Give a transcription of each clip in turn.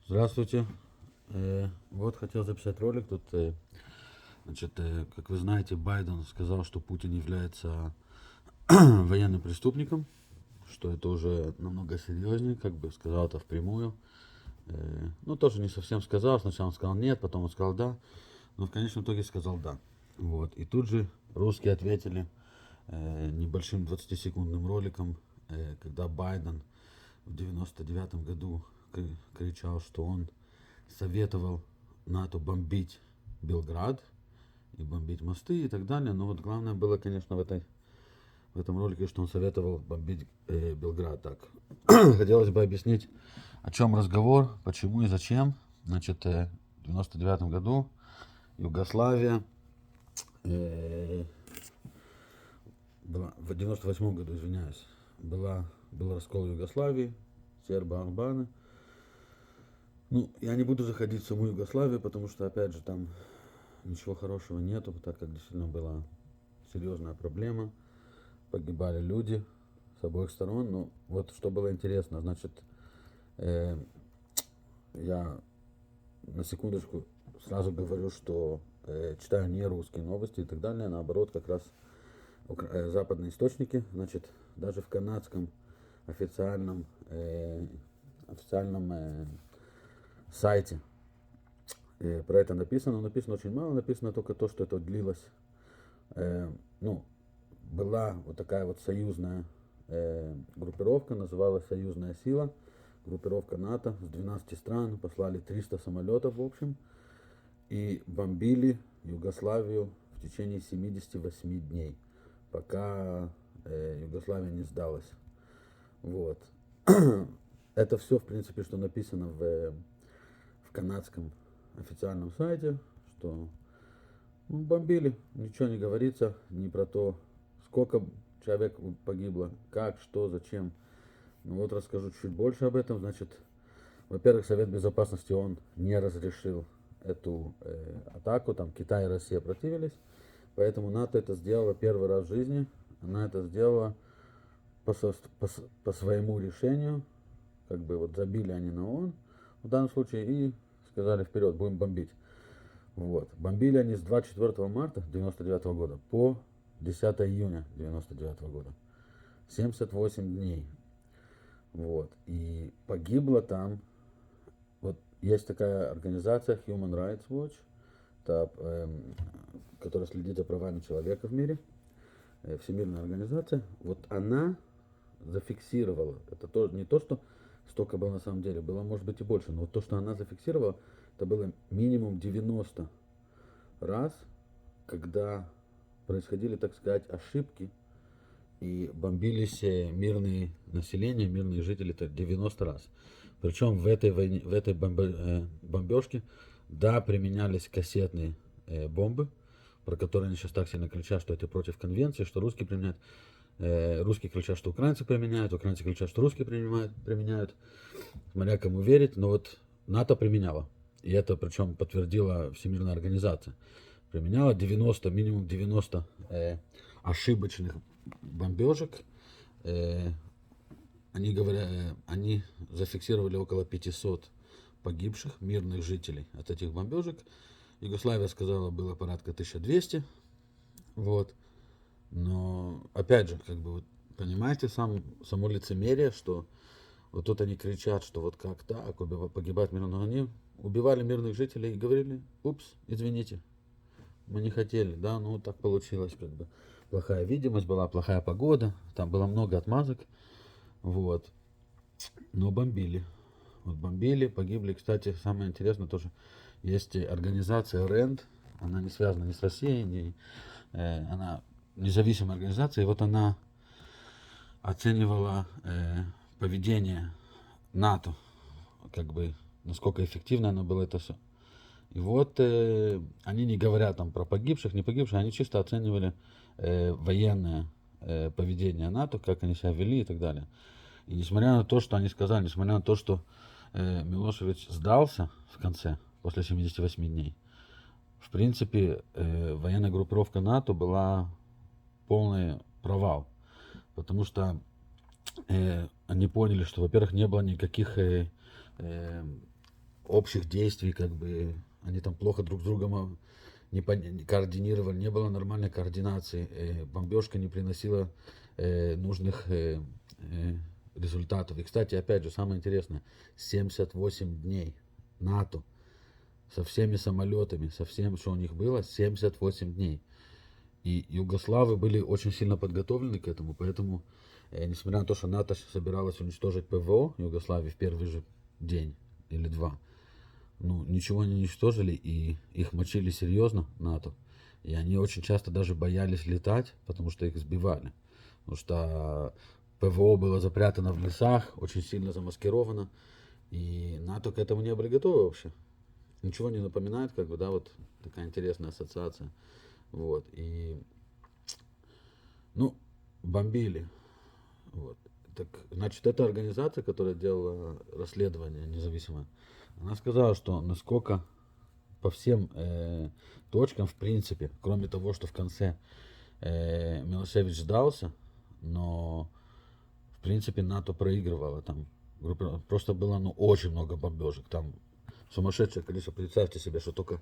Здравствуйте. Вот хотел записать ролик. Тут, как вы знаете, Байден сказал, что Путин является военным преступником, что это уже намного серьезнее, как бы сказал это впрямую. Ну, тоже не совсем сказал. Сначала он сказал нет, потом он сказал да, но в конечном итоге сказал да. Вот. И тут же русские ответили небольшим 20-секундным роликом, когда Байден в 99 году кричал, что он советовал НАТО бомбить Белград и бомбить мосты и так далее. Но вот главное было, конечно, в этом ролике, что он советовал бомбить Белград. Так, хотелось бы объяснить, о чем разговор, почему и зачем. Значит, в 99 году Югославия, в 98 году, извиняюсь, был раскол Югославии, сербо-албаны. Ну, я не буду заходить в саму Югославию, потому что, опять же, там ничего хорошего нету, так как действительно была серьезная проблема. Погибали люди с обоих сторон. Ну, вот что было интересно, значит, я на секундочку сразу говорю, что читаю не русские новости и так далее, наоборот, как раз западные источники, значит, даже в канадском официальном сайте про это написано, но написано очень мало, написано только то, что это длилось, ну, была вот такая вот союзная группировка, называлась «Союзная сила», группировка НАТО с 12 стран, послали 300 самолетов в общем, и бомбили Югославию в течение 78 дней, пока Югославия не сдалась. Вот. Это все, в принципе, что написано в канадском официальном сайте, что бомбили, ничего не говорится ни про то, сколько человек погибло, как, что, зачем. Ну вот расскажу чуть больше об этом. Значит, во-первых, Совет Безопасности ООН не разрешил эту атаку, там Китай и Россия противились, поэтому НАТО это сделала первый раз в жизни, она это сделала по своему решению, как бы вот забили они на ООН в данном случае и сказали вперед, будем бомбить. Вот. Бомбили они с 24 марта 99 года по 10 июня 99 года. 78 дней. Вот. И погибло там, вот есть такая организация Human Rights Watch, которая следит за правами человека в мире, всемирная организация. Вот она зафиксировала, это тоже не то, что столько было на самом деле, было может быть и больше, но вот то, что она зафиксировала, это было минимум 90 раз, когда происходили, так сказать, ошибки и бомбились мирные населения, мирные жители, это 90 раз. Причем в этой бомбежке, да, применялись кассетные бомбы, про которые они сейчас так сильно кричат, что это против конвенции, что русские применяют. Русские кричат, что украинцы кричат, что русские применяют. Смотря кому верить, но вот НАТО применяло. И это причем подтвердила Всемирная организация. Применяла 90, минимум 90 ошибочных бомбежек. Они зафиксировали около 500 погибших мирных жителей от этих бомбежек. Югославия сказала, было порядка 1200. Вот. Но, опять же, как бы, вот, понимаете, само лицемерие, что вот тут они кричат, что вот как так, погибать мирно, но они убивали мирных жителей и говорили, упс, извините, мы не хотели, да, ну так получилось, как бы, плохая видимость была, плохая погода, там было много отмазок, вот, но бомбили, вот бомбили, погибли, кстати, самое интересное тоже, есть организация РЭНД, она не связана ни с Россией, она независимая организация, и вот она оценивала поведение НАТО, как бы, насколько эффективно оно было это все. И вот они не говорят там про погибших, не погибших, они чисто оценивали военное поведение НАТО, как они себя вели и так далее. И несмотря на то, что они сказали, несмотря на то, что Милошевич сдался в конце, после 78 дней, в принципе, военная группировка НАТО была полный провал. Потому что они поняли, что, во-первых, не было никаких общих действий, как бы они там плохо друг с другом не координировали, не было нормальной координации, бомбежка не приносила нужных результатов. И, кстати, опять же, самое интересное, 78 дней НАТО со всеми самолетами, со всем, что у них было, 78 дней. И югославы были очень сильно подготовлены к этому, поэтому, несмотря на то, что НАТО собиралась уничтожить ПВО Югославии в первый же день или два, ну, ничего не уничтожили, и их мочили серьезно, НАТО. И они очень часто даже боялись летать, потому что их сбивали. Потому что ПВО было запрятано в лесах, очень сильно замаскировано. И НАТО к этому не были готовы вообще. Ничего не напоминает, как бы, да, вот такая интересная ассоциация. Вот, и, ну, бомбили. Вот. Так, значит, эта организация, которая делала расследование независимое, она сказала, что насколько по всем точкам, в принципе, кроме того, что в конце Милошевич сдался, но, в принципе, НАТО проигрывало там. Просто было, ну, очень много бомбежек. Там сумасшедшее количество. Представьте себе, что только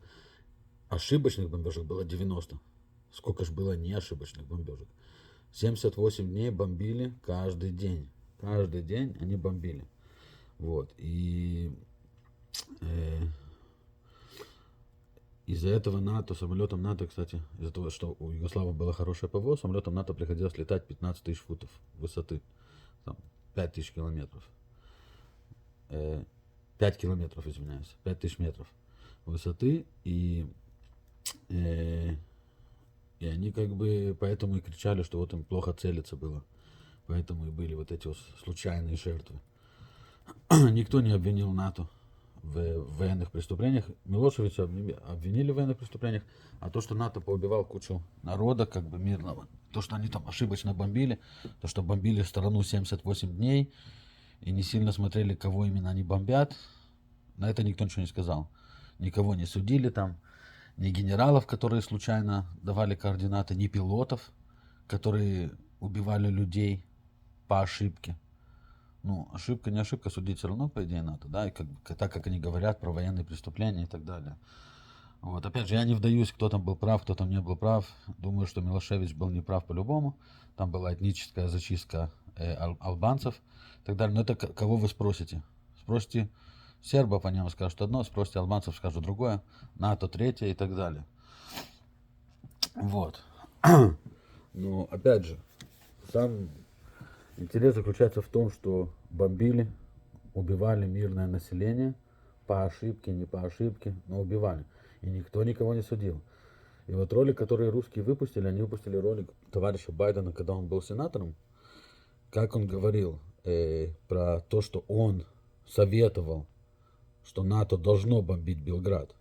ошибочных бомбежек было 90. Сколько же было неошибочных бомбежек. 78 дней бомбили каждый день. Каждый день они бомбили. Вот. И из-за этого НАТО, самолетом НАТО, кстати, из-за того, что у Югославии было хорошее ПВО, самолетом НАТО приходилось летать 15 тысяч футов высоты. Там, 5 тысяч километров. 5 километров, извиняюсь. 5 тысяч метров высоты. И они как бы поэтому и кричали, что вот им плохо целиться было. Поэтому и были вот эти вот случайные жертвы. Никто не обвинил НАТО в военных преступлениях. Милошевича обвинили в военных преступлениях, а то, что НАТО поубивал кучу народа, как бы мирного, то, что они там ошибочно бомбили, то, что бомбили страну 78 дней и не сильно смотрели, кого именно они бомбят, на это никто ничего не сказал. Никого не судили там, ни генералов, которые случайно давали координаты, ни пилотов, которые убивали людей по ошибке. Ну, ошибка, не ошибка, судить все равно, по идее, надо, да, и так как они говорят про военные преступления и так далее. Вот, опять же, я не вдаюсь, кто там был прав, кто там не был прав. Думаю, что Милошевич был неправ по-любому. Там была этническая зачистка албанцев и так далее. Но это кого вы спросите? Спросите сербов, они вам скажут одно, спросите албанцев, скажут другое, НАТО третье и так далее. Вот. Но, опять же, сам интерес заключается в том, что бомбили, убивали мирное население, по ошибке, не по ошибке, но убивали. И никто никого не судил. И вот ролик, который русские выпустили, они выпустили ролик товарища Байдена, когда он был сенатором, как он говорил про то, что он советовал, что НАТО должно бомбить Белград.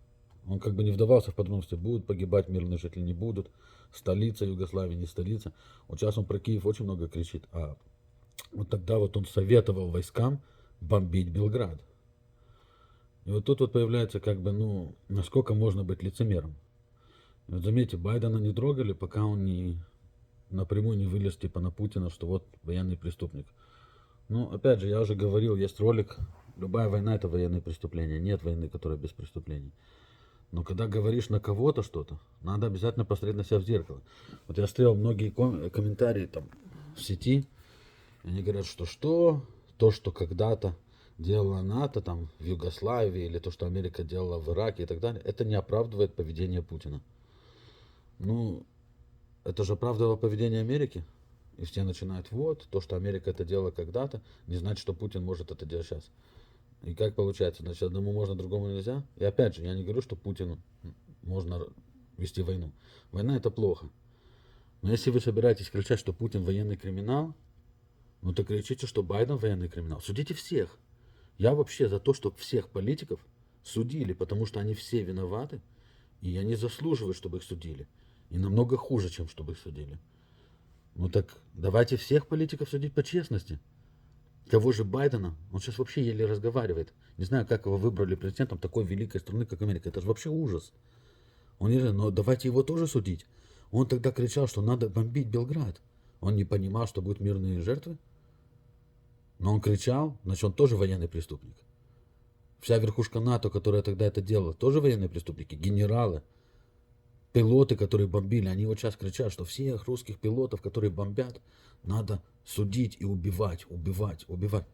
Он как бы не вдавался в подробности, будут погибать мирные жители, не будут, столица Югославии, не столица. Вот сейчас он про Киев очень много кричит, а вот тогда вот он советовал войскам бомбить Белград. И вот тут вот появляется как бы, ну, насколько можно быть лицемером. И вот заметьте, Байдена не трогали, пока он не напрямую не вылез типа на Путина, что вот военный преступник. Ну, опять же, я уже говорил, есть ролик, любая война это военные преступления, нет войны, которая без преступлений. Но когда говоришь на кого-то что-то, надо обязательно посмотреть на себя в зеркало. Вот я встретил многие комментарии там в сети, они говорят, что то, что когда-то делала НАТО там в Югославии, или то, что Америка делала в Ираке и так далее, это не оправдывает поведение Путина. Ну, это же оправдывало поведение Америки. И все начинают, вот, то, что Америка это делала когда-то, не значит, что Путин может это делать сейчас. И как получается, значит, одному можно, другому нельзя? И опять же, я не говорю, что Путину можно вести войну. Война это плохо. Но если вы собираетесь кричать, что Путин военный криминал, ну так кричите, что Байден военный криминал. Судите всех. Я вообще за то, чтобы всех политиков судили, потому что они все виноваты, и они заслуживают, чтобы их судили. И намного хуже, чем чтобы их судили. Ну так давайте всех политиков судить по честности. Того же Байдена, он сейчас вообще еле разговаривает. Не знаю, как его выбрали президентом такой великой страны, как Америка. Это же вообще ужас. Он не знает, но давайте его тоже судить. Он тогда кричал, что надо бомбить Белград. Он не понимал, что будут мирные жертвы. Но он кричал, значит, он тоже военный преступник. Вся верхушка НАТО, которая тогда это делала, тоже военные преступники, генералы, пилоты, которые бомбили. Они вот сейчас кричат, что всех русских пилотов, которые бомбят, надо судить и убивать, убивать, убивать.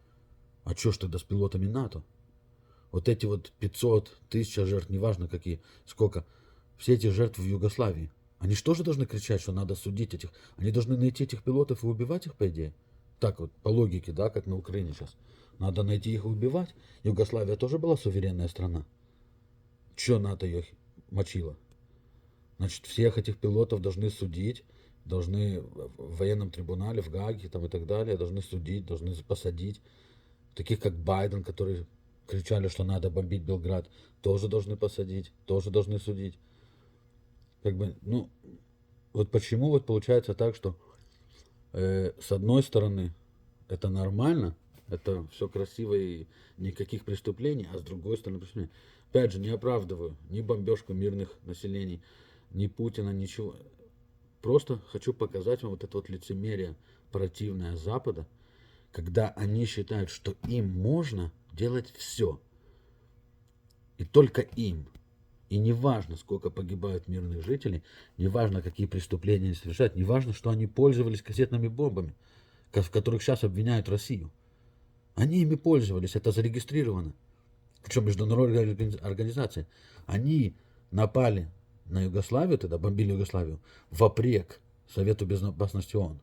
А что ж тогда с пилотами НАТО? Вот эти вот 500, 1000 жертв, неважно какие, сколько, все эти жертвы в Югославии. Они же тоже должны кричать, что надо судить этих. Они должны найти этих пилотов и убивать их, по идее. Так вот, по логике, да, как на Украине сейчас. Надо найти их и убивать. Югославия тоже была суверенная страна. Че НАТО ее мочила? Значит, всех этих пилотов должны судить, должны в военном трибунале, в Гааге там и так далее, должны судить, должны посадить. Таких как Байден, которые кричали, что надо бомбить Белград, тоже должны посадить, тоже должны судить. Как бы, ну, вот почему вот получается так, что с одной стороны это нормально, это все красиво и никаких преступлений, а с другой стороны преступления. Опять же, не оправдываю ни бомбежку мирных населений, ни Путина, ничего. Просто хочу показать вам вот это вот лицемерие противное Запада, когда они считают, что им можно делать все. И только им. И не важно, сколько погибают мирных жителей, не важно, какие преступления они совершают, не важно, что они пользовались кассетными бомбами, в которых сейчас обвиняют Россию. Они ими пользовались, это зарегистрировано. Причем международная организация. Они напали на Югославию, тогда бомбили Югославию, вопрек Совету Безопасности ООН.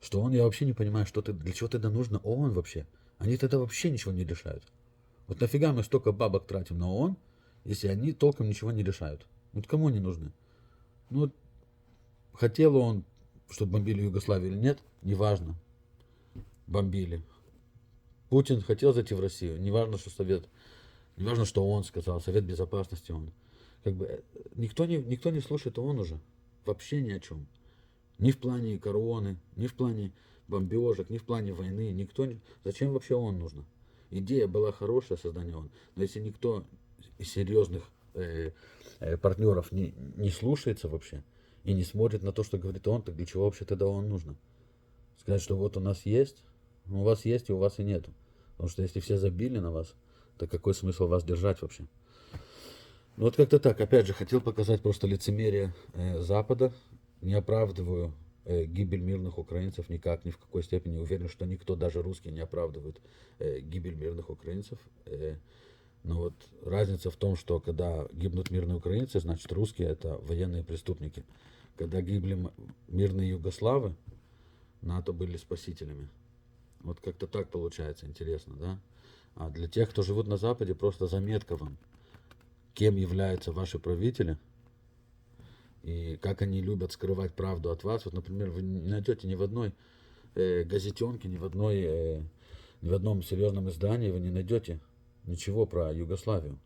Что ООН, я вообще не понимаю, что для чего тогда нужно ООН вообще. Они тогда вообще ничего не решают. Вот нафига мы столько бабок тратим на ООН, если они толком ничего не решают? Вот кому они нужны? Ну, хотел он, чтобы бомбили Югославию или нет, неважно. Бомбили. Путин хотел зайти в Россию, неважно, что неважно, что он сказал, Совет Безопасности он. Как бы никто не слушает ООН уже. Вообще ни о чем. Ни в плане короны, ни в плане бомбежек, ни в плане войны. Зачем вообще ООН нужно? Идея была хорошая, создание ООН. Но если никто из серьезных партнеров не слушается вообще и не смотрит на то, что говорит ООН, так для чего вообще тогда ООН нужно? Сказать, что вот у нас есть, у вас есть и у вас и нету. Потому что если все забили на вас, то какой смысл вас держать вообще? Ну вот как-то так. Опять же, хотел показать просто лицемерие Запада. Не оправдываю гибель мирных украинцев никак, ни в какой степени. Уверен, что никто, даже русский, не оправдывает гибель мирных украинцев. Но вот разница в том, что когда гибнут мирные украинцы, значит русские это военные преступники. Когда гибли мирные югославы, НАТО были спасителями. Вот как-то так получается, интересно, да? А для тех, кто живут на Западе, просто заметка вам, кем являются ваши правители и как они любят скрывать правду от вас. Вот, например, вы не найдете ни в одной газетенке, ни в одном серьезном издании вы не найдете ничего про Югославию.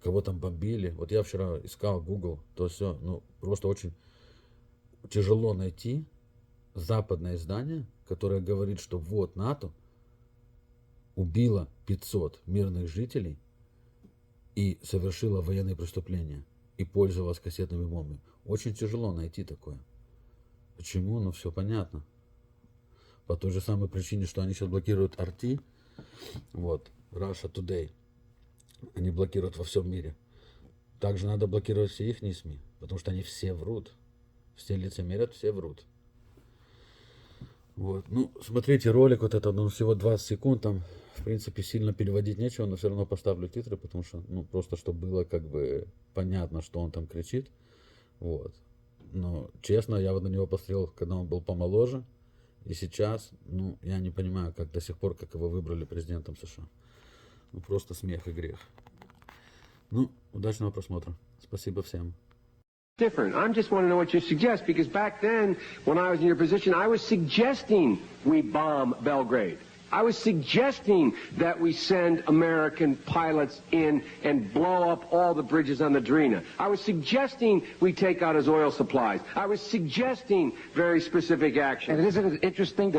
Кого там бомбили. Вот я вчера искал Google, то все, ну, просто очень тяжело найти западное издание, которое говорит, что вот НАТО убило 500 мирных жителей и совершила военные преступления и пользовалась кассетными бомбами. Очень тяжело найти такое. Почему? Ну, все понятно. По той же самой причине, что они сейчас блокируют RT, вот, Russia Today, они блокируют во всем мире. Также надо блокировать все их СМИ, потому что они все врут. Все лицемерят, все врут. Вот. Ну, смотрите ролик, вот это, ну, всего 20 секунд, там, в принципе, сильно переводить нечего, но все равно поставлю титры, потому что, ну, просто, чтобы было, как бы, понятно, что он там кричит, вот. Но, честно, я вот на него посмотрел, когда он был помоложе, и сейчас, ну, я не понимаю, как до сих пор, как его выбрали президентом США. Ну, просто смех и грех. Ну, удачного просмотра. Спасибо всем. Different. I just want to know what you suggest, because back then, when I was in your position, I was suggesting we bomb Belgrade. I was suggesting that we send American pilots in and blow up all the bridges on the Drina. I was suggesting we take out his oil supplies. I was suggesting very specific action. And isn't it interesting that